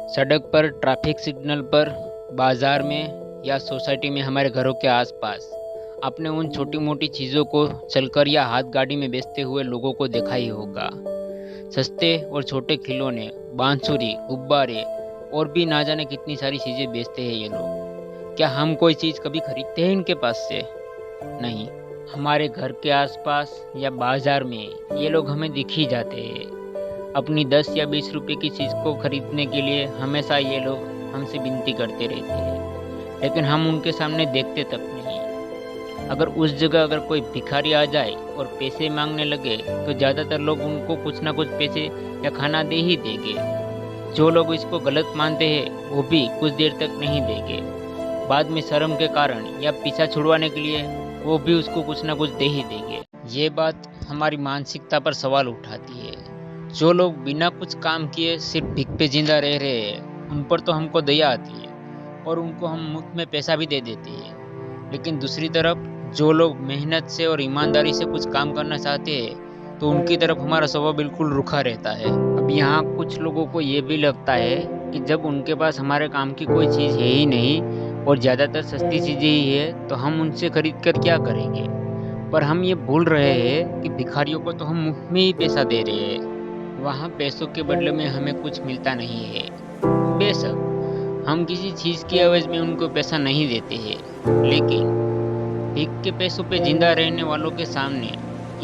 सड़क पर, traffic signal पर, बाजार में या सोसाइटी में हमारे घरों के आसपास आपने उन छोटी-मोटी चीज़ों को चलकर या हाथ गाड़ी में बेचते हुए लोगों को देखा ही होगा। सस्ते और छोटे खिलौने, बांसुरी, गुब्बारे और भी ना जाने कितनी सारी चीज़ें बेचते हैं ये लोग। क्या हम कोई चीज़ कभी खरीदते हैं इनके पास से? नहीं। हमारे घर के आसपास या बाजार में ये लोग हमें दिख ही जाते हैं। अपनी 10 या 20 रुपए की चीज़ को खरीदने के लिए हमेशा ये लोग हमसे विनती करते रहते हैं, लेकिन हम उनके सामने देखते तक नहीं। अगर उस जगह अगर कोई भिखारी आ जाए और पैसे मांगने लगे तो ज़्यादातर लोग उनको कुछ ना कुछ पैसे या खाना दे ही देंगे। जो लोग इसको गलत मानते हैं वो भी कुछ देर तक नहीं देंगे। बाद में शर्म के कारण या पीछा छुड़वाने के लिए वो भी उसको कुछ ना कुछ दे ही देंगे। ये बात हमारी मानसिकता पर सवाल उठाती है। जो लोग बिना कुछ काम किए सिर्फ भीख पे जिंदा रह रहे हैं उन पर तो हमको दया आती है और उनको हम मुफ्त में पैसा भी दे देते हैं, लेकिन दूसरी तरफ जो लोग मेहनत से और ईमानदारी से कुछ काम करना चाहते हैं तो उनकी तरफ हमारा स्वभाव बिल्कुल रुखा रहता है। अब यहाँ कुछ लोगों को ये भी लगता है कि जब उनके पास हमारे काम की कोई चीज़ है ही नहीं और ज़्यादातर सस्ती चीज़ें ही है तो हम उनसे खरीद कर क्या करेंगे। पर हम ये भूल रहे हैं कि भिखारियों को तो हम मुफ्त में ही पैसा दे रहे हैं। वहाँ पैसों के बदले में हमें कुछ मिलता नहीं है। बेशक हम किसी चीज़ की एवज में उनको पैसा नहीं देते हैं, लेकिन भीख के पैसों पे जिंदा रहने वालों के सामने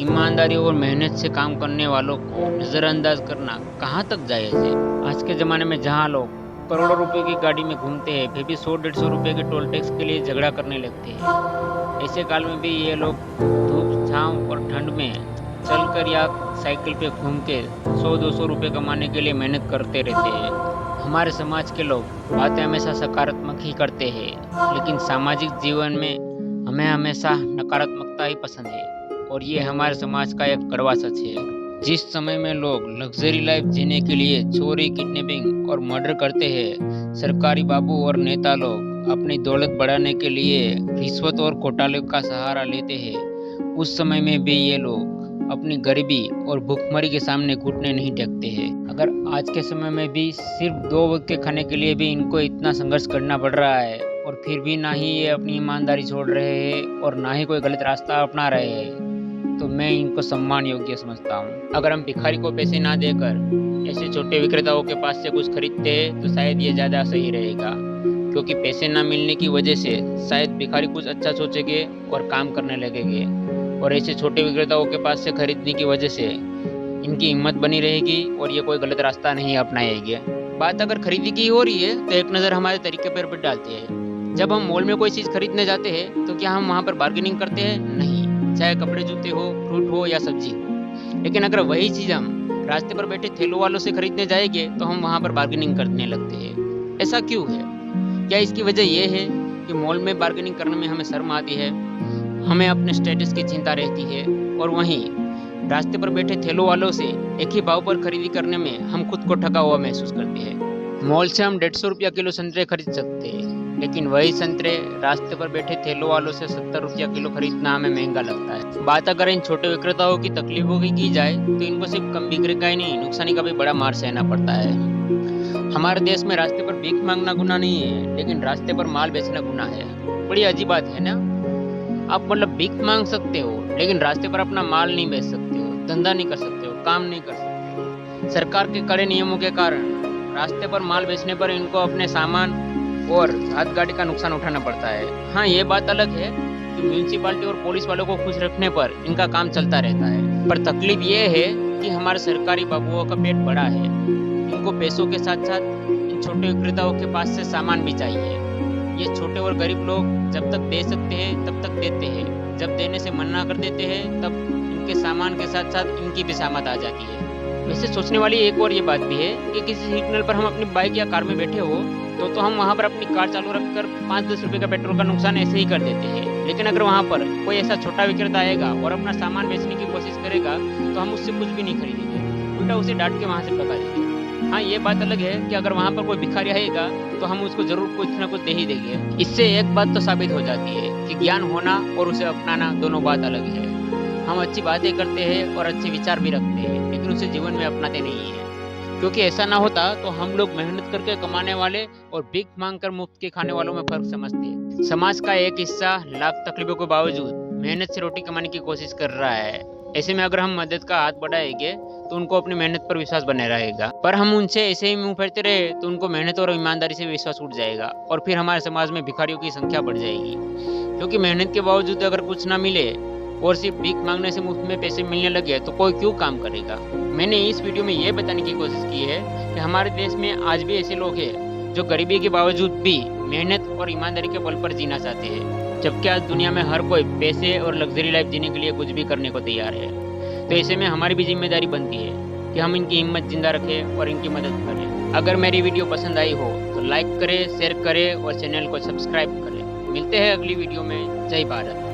ईमानदारी और मेहनत से काम करने वालों को नज़रअंदाज करना कहाँ तक जायज़ है। आज के ज़माने में जहाँ लोग करोड़ों रुपए की गाड़ी में घूमते हैं फिर भी 100-150 रुपए के टोल टैक्स के लिए झगड़ा करने लगते हैं। ऐसे काल में भी ये लोग धूप छाँव और ठंड में चलकर या साइकिल पे घूम के 100-200 रुपए कमाने के लिए मेहनत करते रहते हैं। हमारे समाज के लोग बातें हमेशा सकारात्मक ही करते हैं, लेकिन सामाजिक जीवन में हमें हमेशा नकारात्मकता ही पसंद है और ये हमारे समाज का एक कड़वा सच है। जिस समय में लोग लग्जरी लाइफ जीने के लिए चोरी, किडनैपिंग और मर्डर करते हैं, सरकारी बाबू और नेता लोग अपनी दौलत बढ़ाने के लिए रिश्वत और घोटाले का सहारा लेते हैं, उस समय में भी ये लोग अपनी गरीबी और भूखमरी के सामने घुटने नहीं टेकते हैं। अगर आज के समय में भी सिर्फ 2 वक्त के खाने के लिए भी इनको इतना संघर्ष करना पड़ रहा है और फिर भी ना ही ये अपनी ईमानदारी छोड़ रहे हैं और ना ही कोई गलत रास्ता अपना रहे हैं, तो मैं इनको सम्मान योग्य समझता हूँ। अगर हम भिखारी को पैसे ना देकर ऐसे छोटे विक्रेताओं के पास से कुछ खरीदते हैं तो शायद ये ज़्यादा सही रहेगा, क्योंकि पैसे ना मिलने की वजह से शायद भिखारी कुछ अच्छा सोचेंगे और काम करने लगेंगे और ऐसे छोटे विक्रेताओं के पास से खरीदने की वजह से इनकी हिम्मत बनी रहेगी और ये कोई गलत रास्ता नहीं अपनाएंगे। बात अगर खरीदी की हो रही है तो एक नज़र हमारे तरीके पर भी डालते हैं। जब हम मॉल में कोई चीज़ खरीदने जाते हैं तो क्या हम वहाँ पर बार्गेनिंग करते हैं? नहीं, चाहे कपड़े, जूते हो, फ्रूट हो या सब्जी हो। लेकिन अगर वही चीज़ हम रास्ते पर बैठे ठेलों वालों से खरीदने जाएंगे तो हम वहाँ पर बार्गेनिंग करने लगते हैं। ऐसा क्यों है? क्या इसकी वजह यह है कि मॉल में बार्गेनिंग करने में हमें शर्म आती है, हमें अपने स्टेटस की चिंता रहती है, और वहीं रास्ते पर बैठे ठेलों वालों से एक ही भाव पर खरीदी करने में हम खुद को ठगा हुआ महसूस करते हैं। मॉल से हम 150 रुपया किलो संतरे खरीद सकते हैं, लेकिन वही संतरे रास्ते पर बैठे ठेलों वालों से 70 रुपया किलो खरीदना हमें महंगा लगता है। बात अगर इन छोटे विक्रेताओं की तकलीफों की जाए तो इनको सिर्फ कम बिक्री का ही नहीं, नुकसानी का भी बड़ा मार सहना पड़ता है। हमारे देश में रास्ते पर भीख मांगना गुनाह नहीं है, लेकिन रास्ते पर माल बेचना गुनाह है। बड़ी अजीब बात है ना? आप मतलब भीख मांग सकते हो लेकिन रास्ते पर अपना माल नहीं बेच सकते हो, धंधा नहीं कर सकते हो, काम नहीं कर सकते हो। सरकार के कड़े नियमों के कारण रास्ते पर माल बेचने पर इनको अपने सामान और हाथ गाड़ी का नुकसान उठाना पड़ता है। हाँ, ये बात अलग है कि म्यूनसिपालिटी और पुलिस वालों को खुश रखने पर इनका काम चलता रहता है, पर तकलीफ ये है कि हमारे सरकारी बाबुओं का पेट बड़ा है। इनको पैसों के साथ साथ इन छोटे विक्रेताओं के पास से सामान भी चाहिए। ये छोटे और गरीब लोग जब तक दे सकते हैं तब तक देते हैं, जब देने से मना कर देते हैं तब इनके सामान के साथ साथ इनकी भी सामत आ जाती है। वैसे सोचने वाली एक और ये बात भी है कि किसी सिग्नल पर हम अपनी बाइक या कार में बैठे हो तो हम वहाँ पर अपनी कार चालू रखकर 5-10 रुपए का पेट्रोल का नुकसान ऐसे ही कर देते हैं, लेकिन अगर वहाँ पर कोई ऐसा छोटा विक्रेता आएगा और अपना सामान बेचने की कोशिश करेगा तो हम उससे कुछ भी नहीं खरीदेंगे, उल्टा उसे डांट के वहाँ से भगा देंगे। हाँ, ये बात अलग है कि अगर वहाँ पर कोई भिखारी आएगा तो हम उसको जरूर कुछ ना कुछ दे ही देंगे। इससे एक बात तो साबित हो जाती है कि ज्ञान होना और उसे अपनाना दोनों बात अलग है। हम अच्छी बातें करते हैं और अच्छे विचार भी रखते हैं, लेकिन उसे जीवन में अपनाते नहीं हैं। क्योंकि ऐसा ना होता तो हम लोग मेहनत करके कमाने वाले और भीख मांग कर मुफ्त के खाने वालों में फर्क समझते हैं। समाज का एक हिस्सा लाख तकलीफों के बावजूद मेहनत से रोटी कमाने की कोशिश कर रहा है। ऐसे में अगर हम मदद का हाथ बढ़ाएंगे तो उनको अपनी मेहनत पर विश्वास बने रहेगा, पर हम उनसे ऐसे ही मुंह फेरते रहे तो उनको मेहनत और ईमानदारी से विश्वास उठ जाएगा और फिर हमारे समाज में भिखारियों की संख्या बढ़ जाएगी। क्योंकि मेहनत के बावजूद अगर कुछ ना मिले और सिर्फ भीख मांगने से मुफ्त में पैसे मिलने लगे तो कोई क्यों काम करेगा। मैंने इस वीडियो में ये बताने की कोशिश की है कि हमारे देश में आज भी ऐसे लोग हैं जो गरीबी के बावजूद भी मेहनत और ईमानदारी के बल पर जीना चाहते हैं, जबकि आज दुनिया में हर कोई पैसे और लग्जरी लाइफ जीने के लिए कुछ भी करने को तैयार है। तो ऐसे में हमारी भी जिम्मेदारी बनती है कि हम इनकी हिम्मत जिंदा रखें और इनकी मदद करें। अगर मेरी वीडियो पसंद आई हो तो लाइक करें, शेयर करें और चैनल को सब्सक्राइब करें। मिलते हैं अगली वीडियो में। जय भारत।